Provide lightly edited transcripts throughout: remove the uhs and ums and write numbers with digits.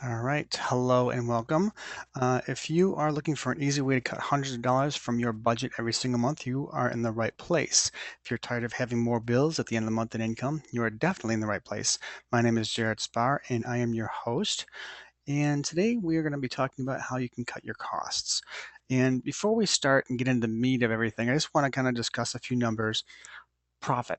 All right, hello and welcome. If you are looking for an easy way to cut hundreds of dollars from your budget every single month, you are in the right place. If you're tired of having more bills at the end of the month than income, you are definitely in the right place. My name is Jared Sparr, and I am your host. And today we are going to be talking about how you can cut your costs. And before we start and get into the meat of everything, I just want to kind of discuss a few numbers. Profit.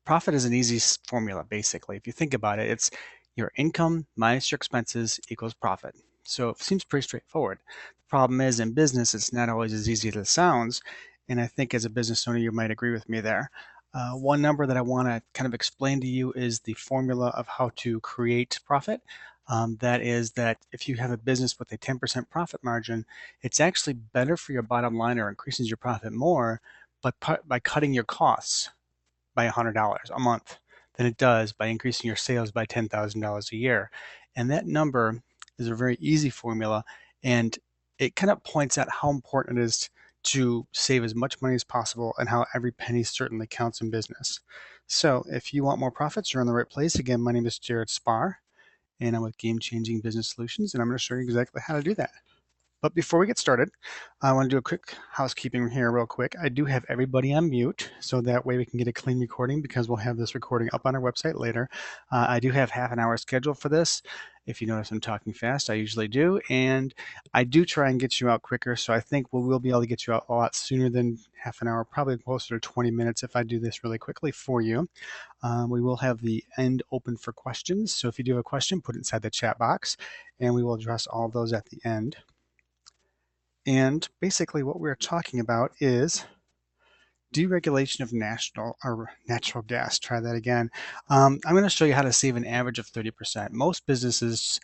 Profit is an easy formula, basically. If you think about it, it's your income minus your expenses equals profit. So it seems pretty straightforward. The problem is in business, it's not always as easy as it sounds. And I think as a business owner, you might agree with me there. One number that I want to kind of explain to you is the formula of how to create profit. That is that if you have a business with a 10% profit margin, it's actually better for your bottom line or increases your profit more, but by cutting your costs by $100 a month than it does by increasing your sales by $10,000 a year. And that number is a very easy formula, and it kind of points out how important it is to save as much money as possible and how every penny certainly counts in business. So if you want more profits, you're in the right place. Again, my name is Jared Sparr, and I'm with Game Changing Business Solutions, and I'm going to show you exactly how to do that. But before we get started, I want to do a quick housekeeping here real quick. I do have everybody on mute, so that way we can get a clean recording because we'll have this recording up on our website later. I do have half an hour scheduled for this. If you notice I'm talking fast, I usually do. And I do try and get you out quicker, so I think we will be able to get you out a lot sooner than half an hour, probably closer to 20 minutes if I do this really quickly for you. We will have the end open for questions. So if you do have a question, put it inside the chat box, and we will address all of those at the end. And basically what we're talking about is deregulation of natural gas. Try that again. I'm going to show you how to save an average of 30%. Most businesses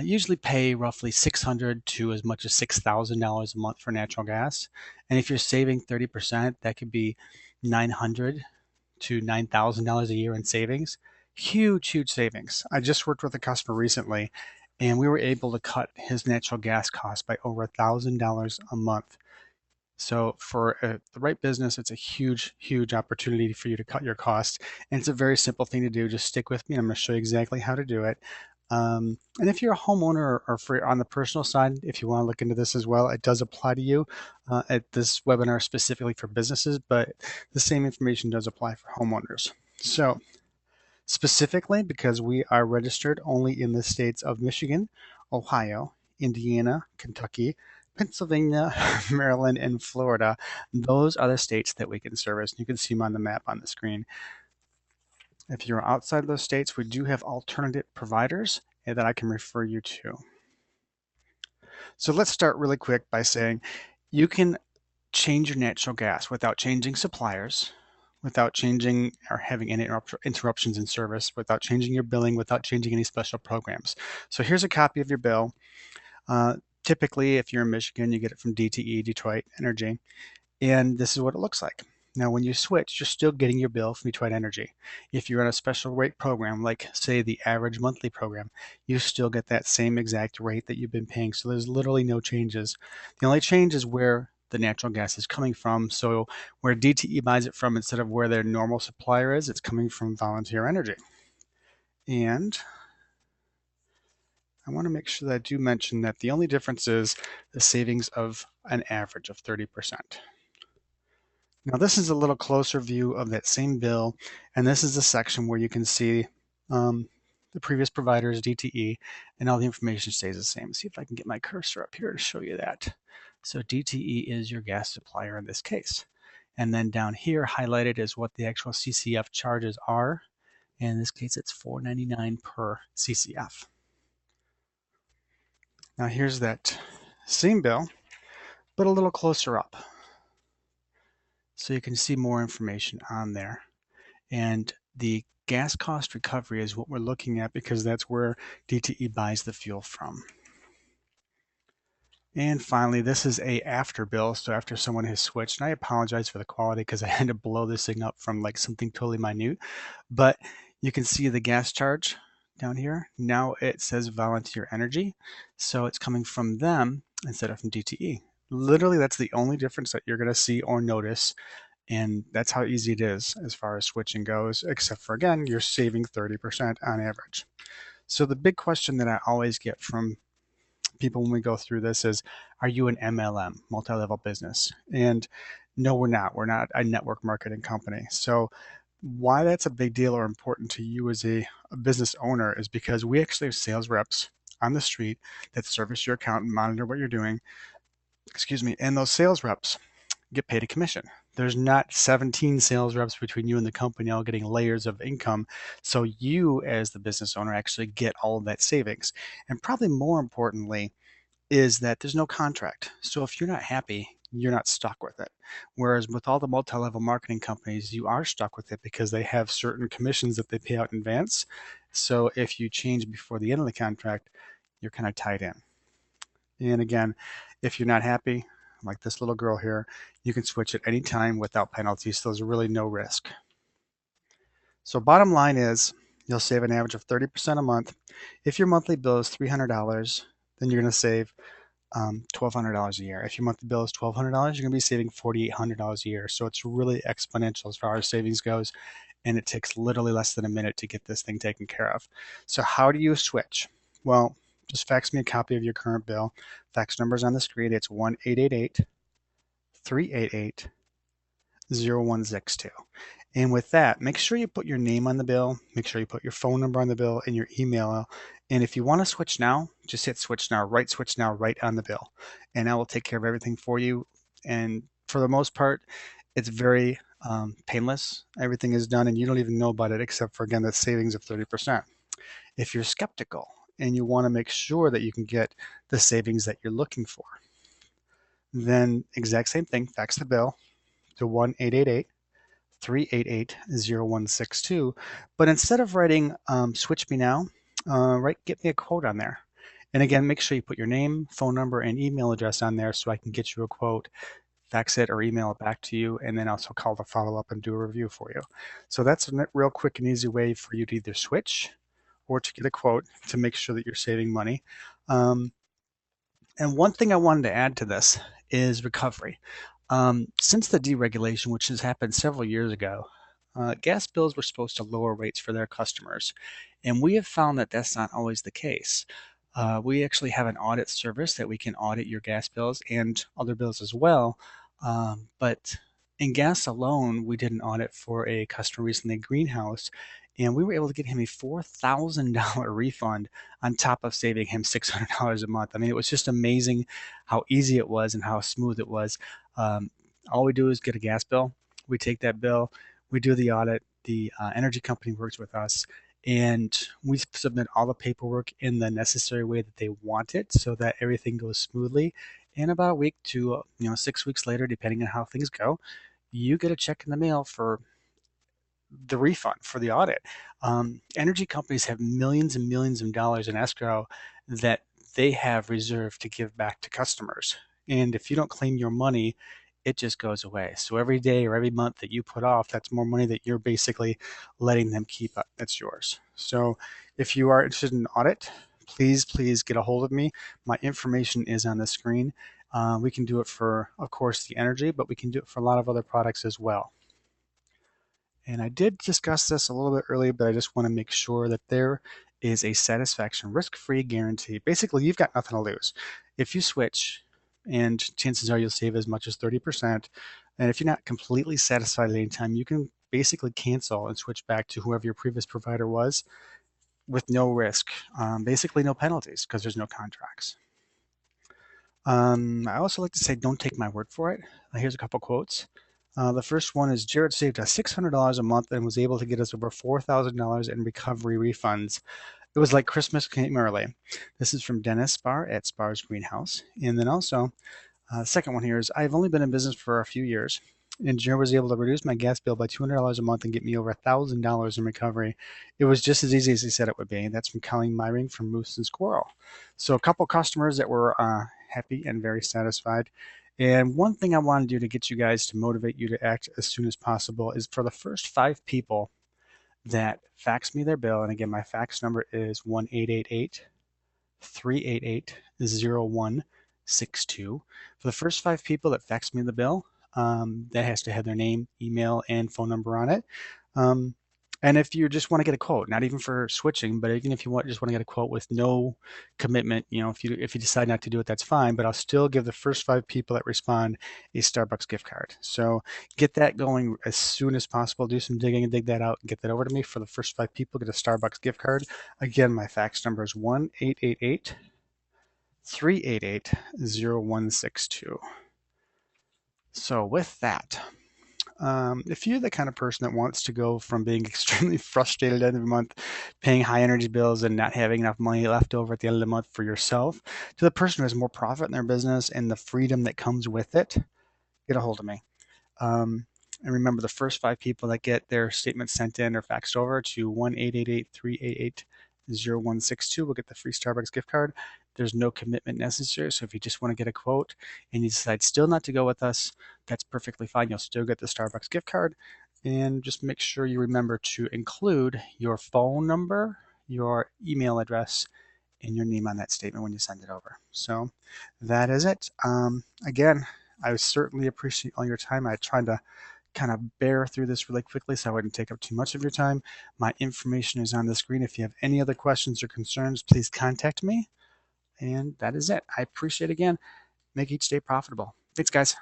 usually pay roughly $600 to as much as $6,000 a month for natural gas. And if you're saving 30%, that could be $900 to $9,000 a year in savings. Huge, huge savings. I just worked with a customer recently, and we were able to cut his natural gas costs by over $1,000 a month. So for the right business, it's a huge, huge opportunity for you to cut your costs. And it's a very simple thing to do. Just stick with me. I'm going to show you exactly how to do it. And if you're a homeowner or for on the personal side, if you want to look into this as well, it does apply to you at this webinar specifically for businesses, but the same information does apply for homeowners. So specifically because we are registered only in the states of Michigan, Ohio, Indiana, Kentucky, Pennsylvania, Maryland, and Florida. Those are the states that we can service. You can see them on the map on the screen. If you're outside those states, we do have alternative providers that I can refer you to. So let's start really quick by saying you can change your natural gas without changing suppliers, without changing or having any interruptions in service, without changing your billing, without changing any special programs. So here's a copy of your bill. Typically, if you're in Michigan, you get it from DTE, Detroit Energy, and this is what it looks like. Now, when you switch, you're still getting your bill from Detroit Energy. If you're on a special rate program, like say the average monthly program, you still get that same exact rate that you've been paying. So there's literally no changes. The only change is where the natural gas is coming from. So where DTE buys it from, instead of where their normal supplier is, it's coming from Volunteer Energy. And I want to make sure that I do mention that the only difference is the savings of an average of 30%. Now this is a little closer view of that same bill, and this is the section where you can see the previous provider's DTE, and all the information stays the same. Let's see if I can get my cursor up here to show you that. So DTE is your gas supplier in this case. And then down here highlighted is what the actual CCF charges are. In this case, it's $4.99 per CCF. Now here's that same bill, but a little closer up. So you can see more information on there. And the gas cost recovery is what we're looking at because that's where DTE buys the fuel from. And finally, this is a after bill, so after someone has switched. And I apologize for the quality because I had to blow this thing up from like something totally minute. But you can see the gas charge down here. Now it says Volunteer Energy, so it's coming from them instead of from DTE. Literally, that's the only difference that you're going to see or notice. And that's how easy it is as far as switching goes, except for, again, you're saving 30% on average. So the big question that I always get from people when we go through this is, are you an MLM, multi-level business? And no, we're not. We're not a network marketing company. So why that's a big deal or important to you as a business owner is because we actually have sales reps on the street that service your account and monitor what you're doing. Excuse me. And those sales reps get paid a commission. There's not 17 sales reps between you and the company all getting layers of income. So you, as the business owner, actually get all of that savings. And probably more importantly, is that there's no contract. So if you're not happy, you're not stuck with it. Whereas with all the multi-level marketing companies, you are stuck with it because they have certain commissions that they pay out in advance. So if you change before the end of the contract, you're kind of tied in. And again, if you're not happy, like this little girl here, you can switch at any time without penalties. So there's really no risk. So bottom line is you'll save an average of 30% a month. If your monthly bill is $300, then you're going to save $1,200 a year. If your monthly bill is $1,200, you're going to be saving $4,800 a year. So it's really exponential as far as savings goes, and it takes literally less than a minute to get this thing taken care of. So how do you switch? Well, just fax me a copy of your current bill. Fax number's on the screen. It's 1-888-388-0162. And with that, make sure you put your name on the bill, make sure you put your phone number on the bill and your email. And if you want to switch now, just hit switch now, right on the bill. And I will take care of everything for you. And for the most part, it's very painless. Everything is done and you don't even know about it except for, again, the savings of 30%. If you're skeptical and you want to make sure that you can get the savings that you're looking for, then exact same thing, fax the bill to 1-888-388-0162. But instead of writing switch me now, get me a quote on there. And again, make sure you put your name, phone number, and email address on there so I can get you a quote, fax it or email it back to you, and then also call to follow up and do a review for you. So that's a real quick and easy way for you to either switch or to get a quote to make sure that you're saving money. And one thing I wanted to add to this is recovery. Since the deregulation, which has happened several years ago, gas bills were supposed to lower rates for their customers. And we have found that that's not always the case. We actually have an audit service that we can audit your gas bills and other bills as well. But in gas alone, we did an audit for a customer recently, Greenhouse, and we were able to get him a $4,000 refund on top of saving him $600 a month. I mean, it was just amazing how easy it was and how smooth it was. Um, all we do is get a gas bill. We take that bill, we do the audit. The energy company works with us, and we submit all the paperwork in the necessary way that they want it, so that everything goes smoothly. And about a week to 6 weeks later, depending on how things go, you get a check in the mail for the refund for the audit. Energy companies have millions and millions of dollars in escrow that they have reserved to give back to customers. And if you don't claim your money, it just goes away. So every day or every month that you put off, that's more money that you're basically letting them keep up. That's yours. So if you are interested in audit, please get a hold of me. My information is on the screen. We can do it for, of course, the energy, but we can do it for a lot of other products as well. And I did discuss this a little bit earlier, but I just want to make sure that there is a satisfaction risk-free guarantee. Basically, you've got nothing to lose. If you switch, and chances are you'll save as much as 30%, and if you're not completely satisfied at any time, you can basically cancel and switch back to whoever your previous provider was with no risk, basically no penalties because there's no contracts. I also like to say, don't take my word for it. Here's a couple quotes. The first one is Jared saved us $600 a month and was able to get us over $4,000 in recovery refunds. It was like Christmas came early. This is from Dennis Sparr at Sparr's Greenhouse. And then also, the second one here is I've only been in business for a few years, and Jared was able to reduce my gas bill by $200 a month and get me over $1,000 in recovery. It was just as easy as he said it would be. That's from Colleen Myring from Moose and Squirrel. So a couple customers that were happy and very satisfied. And one thing I want to do to get you guys to motivate you to act as soon as possible is for the first 5 people that fax me their bill, and again, my fax number is 1-888-388-0162. For the first 5 people that fax me the bill, that has to have their name, email, and phone number on it. And if you just want to get a quote, not even for switching, but even if you just want to get a quote with no commitment, if you decide not to do it, that's fine. But I'll still give the first 5 people that respond a Starbucks gift card. So get that going as soon as possible. Do some digging and dig that out and get that over to me. For the first 5 people, get a Starbucks gift card. Again, my fax number is 1-888-388-0162. So with that, if you're the kind of person that wants to go from being extremely frustrated at the end of the month, paying high energy bills and not having enough money left over at the end of the month for yourself, to the person who has more profit in their business and the freedom that comes with it, get a hold of me. And remember, the first 5 people that get their statements sent in or faxed over to 1-888-388-0162 will get the free Starbucks gift card. There's no commitment necessary. So if you just want to get a quote and you decide still not to go with us, that's perfectly fine. You'll still get the Starbucks gift card. And just make sure you remember to include your phone number, your email address, and your name on that statement when you send it over. So that is it. Again, I certainly appreciate all your time. I tried to kind of bear through this really quickly so I wouldn't take up too much of your time. My information is on the screen. If you have any other questions or concerns, please contact me. And that is it. I appreciate it again. Make each day profitable. Thanks, guys.